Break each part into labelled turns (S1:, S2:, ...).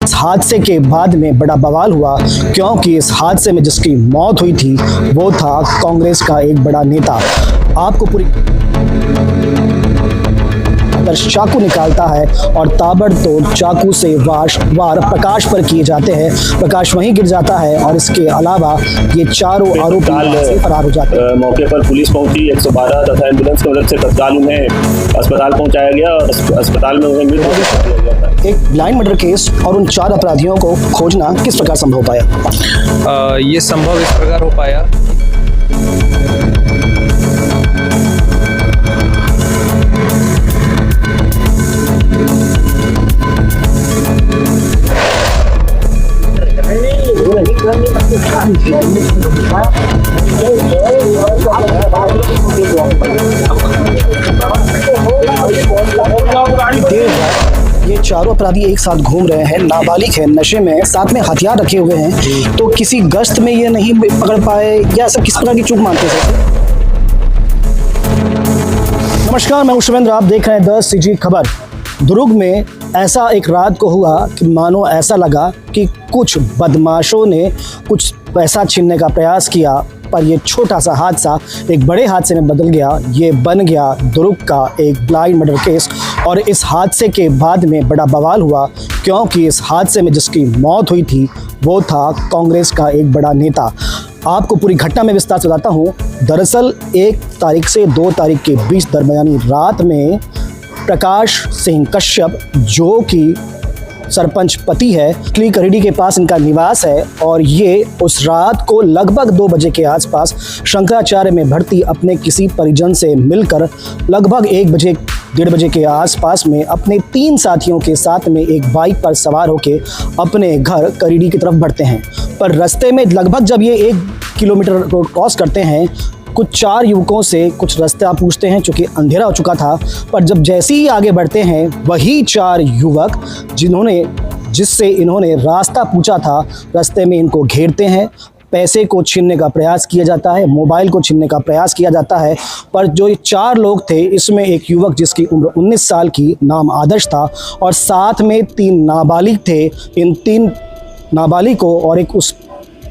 S1: इस हादसे के बाद में बड़ा बवाल हुआ क्योंकि इस हादसे में जिसकी मौत हुई थी वो था कांग्रेस का एक बड़ा नेता। आपको पूरी चाकू निकालता है और ताबड़तोड़ चाकू से वार प्रकाश पर किए जाते हैं। प्रकाश वहीं गिर जाता है और इसके अलावा ये चारों आरोपी फरार हो जाते हैं।
S2: मौके पर पुलिस पहुंची, 112 तथा एम्बुलेंस की मदद से तत्काल उन्हें अस्पताल पहुंचाया गया और अस्पताल में उन्हें मृत घोषित किया गया था।
S1: एक ब्लाइंड मर्डर केस और उन 4 अपराधियों को खोजना किस प्रकार संभव हो पाया?
S3: ये संभव इस प्रकार हो पाया।
S1: ये चारों अपराधी एक साथ घूम रहे हैं, नाबालिग है, नशे में है, साथ में हथियार रखे हुए हैं, तो किसी गश्त में ये नहीं पकड़ पाए या सब किस प्रकार की चूक मानते हैं? नमस्कार, मैं शिवेंद्र, आप देख रहे हैं 10 CG खबर। दुर्ग में ऐसा एक रात को हुआ कि मानो ऐसा लगा कि कुछ बदमाशों ने कुछ पैसा छीनने का प्रयास किया, पर ये छोटा सा हादसा एक बड़े हादसे में बदल गया। ये बन गया दुर्ग का एक ब्लाइंड मर्डर केस और इस हादसे के बाद में बड़ा बवाल हुआ क्योंकि इस हादसे में जिसकी मौत हुई थी वो था कांग्रेस का एक बड़ा नेता। आपको पूरी घटना में विस्तार से बताता हूँ। दरअसल 1 तारीख से 2 तारीख के बीच दरमियानी रात में प्रकाश सिंह कश्यप, जो कि सरपंच पति है, क्ली करीडी के पास इनका निवास है और ये उस रात को लगभग 2 बजे के आसपास शंकराचार्य में भर्ती अपने किसी परिजन से मिलकर लगभग 1 बजे 1:30 बजे के आसपास में अपने 3 साथियों के साथ में एक बाइक पर सवार होकर अपने घर करीडी की तरफ बढ़ते हैं। पर रास्ते में लगभग जब ये 1 किलोमीटर रोड क्रॉस करते हैं, कुछ 4 युवकों से कुछ रास्ता पूछते हैं, चूँकि अंधेरा हो चुका था। पर जब जैसे ही आगे बढ़ते हैं, वही 4 युवक जिससे इन्होंने रास्ता पूछा था, रास्ते में इनको घेरते हैं। पैसे को छीनने का प्रयास किया जाता है, मोबाइल को छीनने का प्रयास किया जाता है। पर जो ये 4 लोग थे, इसमें एक युवक जिसकी उम्र 19 साल की, नाम आदर्श था, और साथ में 3 नाबालिग थे। इन 3 नाबालिग को और एक उस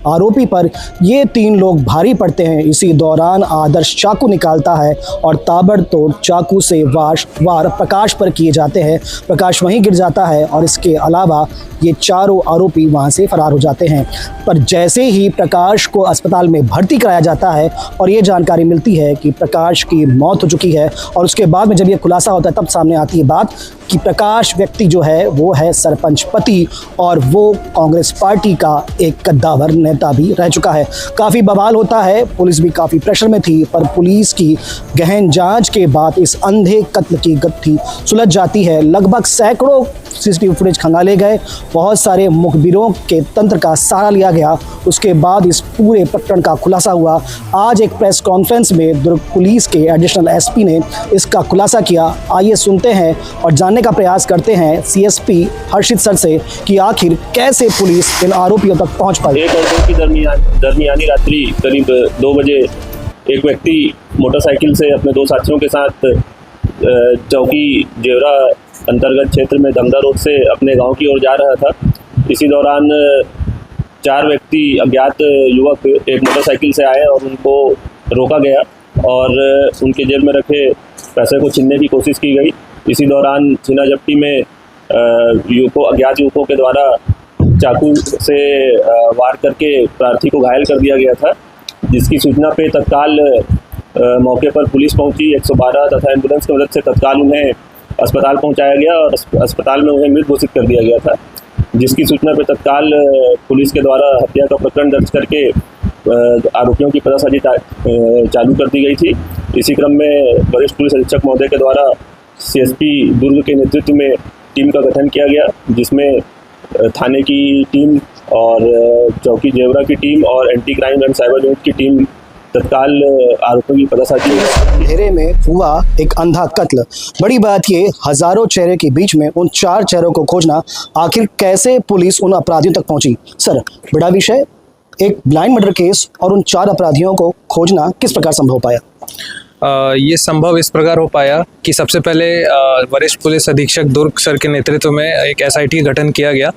S1: आरोपी पर ये 3 लोग भारी पड़ते हैं। इसी दौरान आदर्श चाकू निकालता है और ताबड़तोड़ चाकू से वार प्रकाश पर किए जाते हैं। प्रकाश वहीं गिर जाता है और इसके अलावा ये चारों आरोपी वहां से फरार हो जाते हैं। पर जैसे ही प्रकाश को अस्पताल में भर्ती कराया जाता है और ये जानकारी मिलती है कि प्रकाश की मौत हो चुकी है, और उसके बाद में जब ये खुलासा होता है तब सामने आती है बात कि प्रकाश व्यक्ति जो है वो है सरपंच पति और वो कांग्रेस पार्टी का एक कद्दावर नेता भी रह चुका है। काफ़ी बवाल होता है, पुलिस भी काफ़ी प्रेशर में थी, पर पुलिस की गहन जांच के बाद इस अंधे कत्ल की गुत्थी सुलझ जाती है। लगभग सैकड़ों CCTV फुटेज खंगाले गए, बहुत सारे मुखबिरों के तंत्र का सहारा लिया गया। उसके बाद इस पूरे प्रकरण का खुलासा हुआ। आज एक प्रेस कॉन्फ्रेंस में दुर्ग पुलिस के एडिशनल SP ने इसका खुलासा किया। आइए सुनते हैं और जानने का प्रयास करते हैं CSP हर्षित सर से कि आखिर कैसे पुलिस इन आरोपियों तक पहुंच पाई।
S2: 1 और 2 की दरमियानी रात्रि करीब 2 बजे एक व्यक्ति मोटरसाइकिल से अपने 2 साथियों के साथ चौकी जेवरा अंतर्गत क्षेत्र में दमदा रोड से अपने गांव की ओर जा रहा था। इसी दौरान 4 व्यक्ति अज्ञात युवक एक मोटरसाइकिल से आए और उनको रोका गया और उनके जेब में रखे पैसे को छीनने की कोशिश की गई। इसी दौरान छीना झपटी में अज्ञात युवकों के द्वारा चाकू से वार करके प्रार्थी को घायल कर दिया गया था, जिसकी सूचना पे तत्काल मौके पर पुलिस पहुंची, 112 तथा एम्बुलेंस की मदद से तत्काल उन्हें अस्पताल पहुंचाया गया और अस्पताल में उन्हें मृत घोषित कर दिया गया था, जिसकी सूचना पर तत्काल पुलिस के द्वारा हत्या का प्रकरण दर्ज करके आरोपियों की पतासाजी चालू कर दी गई थी। इसी क्रम में वरिष्ठ पुलिस अधीक्षक महोदय के द्वारा CSP दुर्ग के नेतृत्व में टीम का गठन किया गया, जिसमें थाने की टीम और चौकी जेवरा की टीम और anti crime and cyber unit की टीम तत्काल आरोपियों की पतासाजी।
S1: अंधेरे में हुआ एक अंधा कत्ल। बड़ी बात ये, हजारों चेहरे के बीच में उन 4 चेहरों को खोजना, आखिर कैसे पुलिस उन अपराधियों तक पहुंची? सर, बड़ा विषय, एक ब्लाइंड मर्डर केस और उन 4 अपराधियों को खोजना किस प्रकार संभव हो पाया?
S3: ये संभव इस प्रकार हो पाया कि सबसे पहले वरिष्ठ पुलिस अधीक्षक दुर्ग सर के नेतृत्व में एक एसआईटी गठन किया गया,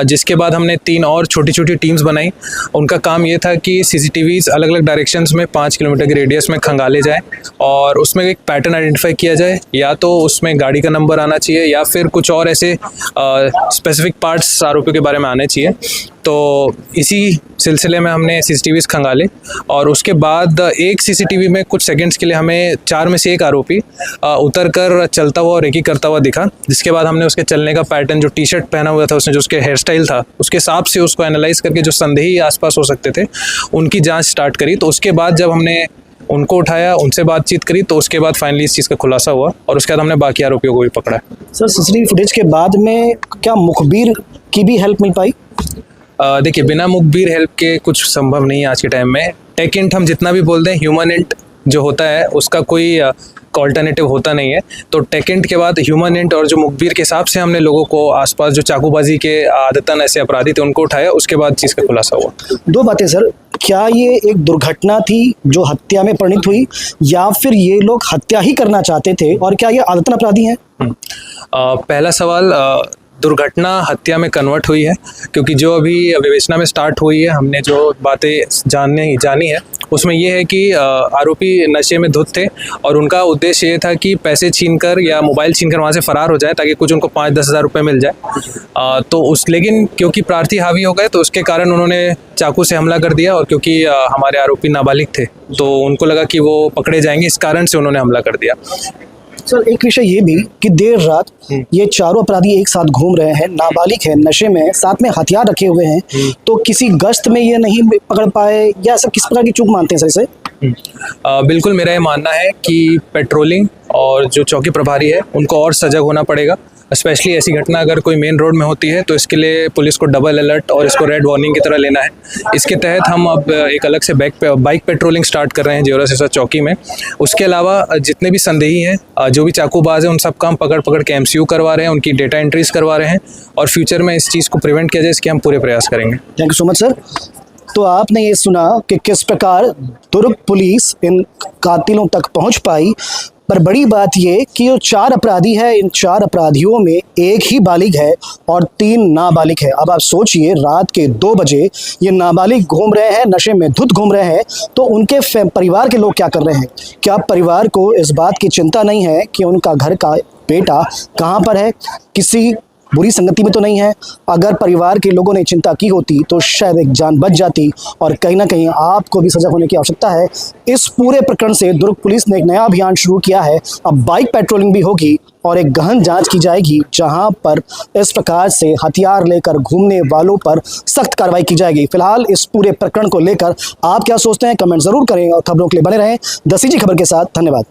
S3: जिसके बाद हमने 3 और छोटी छोटी टीम्स बनाई। उनका काम ये था कि सीसीटीवीज अलग अलग डायरेक्शंस में 5 किलोमीटर के रेडियस में खंगाले जाए और उसमें एक पैटर्न आइडेंटिफाई किया जाए, या तो उसमें गाड़ी का नंबर आना चाहिए या फिर कुछ और ऐसे स्पेसिफिक पार्ट्स आरोपियों के बारे में आने चाहिए। तो इसी सिलसिले में हमने सीसीटीवीज खंगाले और उसके बाद एक सीसीटीवी में कुछ सेकंड्स के लिए हमें 4 में से एक आरोपी उतर कर चलता हुआ और रेकी करता हुआ दिखा, जिसके बाद हमने उसके चलने का पैटर्न, जो टी शर्ट पहना हुआ था उसने, जो उसके हेयर स्टाइल था, उसके हिसाब से उसको एनालाइज करके जो संदेही आसपास हो सकते थे उनकी जाँच स्टार्ट करी। तो उसके बाद जब हमने उनको उठाया, उनसे बातचीत करी, तो उसके बाद फाइनली इस चीज़ का खुलासा हुआ और उसके बाद हमने बाकी आरोपियों को भी पकड़ा।
S1: सर, सीसीटीवी फुटेज के बाद में क्या मुखबिर की भी हेल्प मिल पाई?
S3: देखिए, बिना मुखबिर हेल्प के कुछ संभव नहीं है आज के टाइम में। टेक इंट हम जितना भी बोल दें, ह्यूमन इंट जो होता है उसका कोई ऑल्टरनेटिव होता नहीं है। तो टेक इंट के बाद ह्यूमन इंट और जो मुखबिर के हिसाब से हमने लोगों को आसपास जो चाकूबाजी के आदतन ऐसे अपराधी थे उनको उठाया, उसके बाद चीज़ का खुलासा हुआ।
S1: 2 बातें सर, क्या ये एक दुर्घटना थी जो हत्या में परिणित हुई, या फिर ये लोग हत्या ही करना चाहते थे, और क्या ये आदतन अपराधी हैं?
S3: पहला सवाल, दुर्घटना हत्या में कन्वर्ट हुई है, क्योंकि जो अभी विवेचना में स्टार्ट हुई है, हमने जो बातें जानी है उसमें ये है कि आरोपी नशे में धुत थे और उनका उद्देश्य ये था कि पैसे छीनकर या मोबाइल छीनकर वहाँ से फरार हो जाए ताकि कुछ उनको 5-10 हज़ार रुपये मिल जाए। लेकिन क्योंकि प्रार्थी हावी हो गए तो उसके कारण उन्होंने चाकू से हमला कर दिया, और क्योंकि हमारे आरोपी नाबालिग थे तो उनको लगा कि वो पकड़े जाएंगे, इस कारण से उन्होंने हमला कर दिया।
S1: सर, एक विषय ये भी कि देर रात ये चारों अपराधी एक साथ घूम रहे हैं, नाबालिग है, नशे में, साथ में हथियार रखे हुए हैं, तो किसी गश्त में ये नहीं पकड़ पाए, या सब किस प्रकार की चूक मानते हैं सर इसे?
S3: बिल्कुल, मेरा ये मानना है कि पेट्रोलिंग और जो चौकी प्रभारी है उनको और सजग होना पड़ेगा। स्पेशली ऐसी घटना अगर कोई मेन रोड में होती है तो इसके लिए पुलिस को डबल अलर्ट और इसको रेड वार्निंग की तरह लेना है। इसके तहत हम अब एक अलग से बाइक पेट्रोलिंग स्टार्ट कर रहे हैं जेवरा सिरसा चौकी में। उसके अलावा जितने भी संदेही हैं, जो भी चाकूबाज हैं, उन सब का हम पकड़ के MCU करवा रहे हैं, उनकी डेटा एंट्रीज करवा रहे हैं, और फ्यूचर में इस चीज़ को प्रिवेंट किया जाए, इसके हम पूरे प्रयास करेंगे।
S1: Thank you so much sir. तो आपने ये सुना कि किस प्रकार दुर्ग पुलिस इन कातिलों तक पहुंच पाई, पर बड़ी बात ये कि जो 4 अपराधी है, इन 4 अपराधियों में एक ही बालिग है और 3 नाबालिग है। अब आप सोचिए, रात के 2 बजे ये नाबालिग घूम रहे हैं, नशे में धुत घूम रहे हैं, तो उनके परिवार के लोग क्या कर रहे हैं? क्या परिवार को इस बात की चिंता नहीं है कि उनका घर का बेटा कहाँ पर है, किसी बुरी संगति में तो नहीं है? अगर परिवार के लोगों ने चिंता की होती तो शायद एक जान बच जाती, और कहीं ना कहीं आपको भी सजग होने की आवश्यकता है। इस पूरे प्रकरण से दुर्ग पुलिस ने एक नया अभियान शुरू किया है। अब बाइक पेट्रोलिंग भी होगी और एक गहन जांच की जाएगी, जहां पर इस प्रकार से हथियार लेकर घूमने वालों पर सख्त कार्रवाई की जाएगी। फिलहाल इस पूरे प्रकरण को लेकर आप क्या सोचते हैं, कमेंट जरूर करें, और खबरों के लिए बने रहें द CG खबर के साथ। धन्यवाद।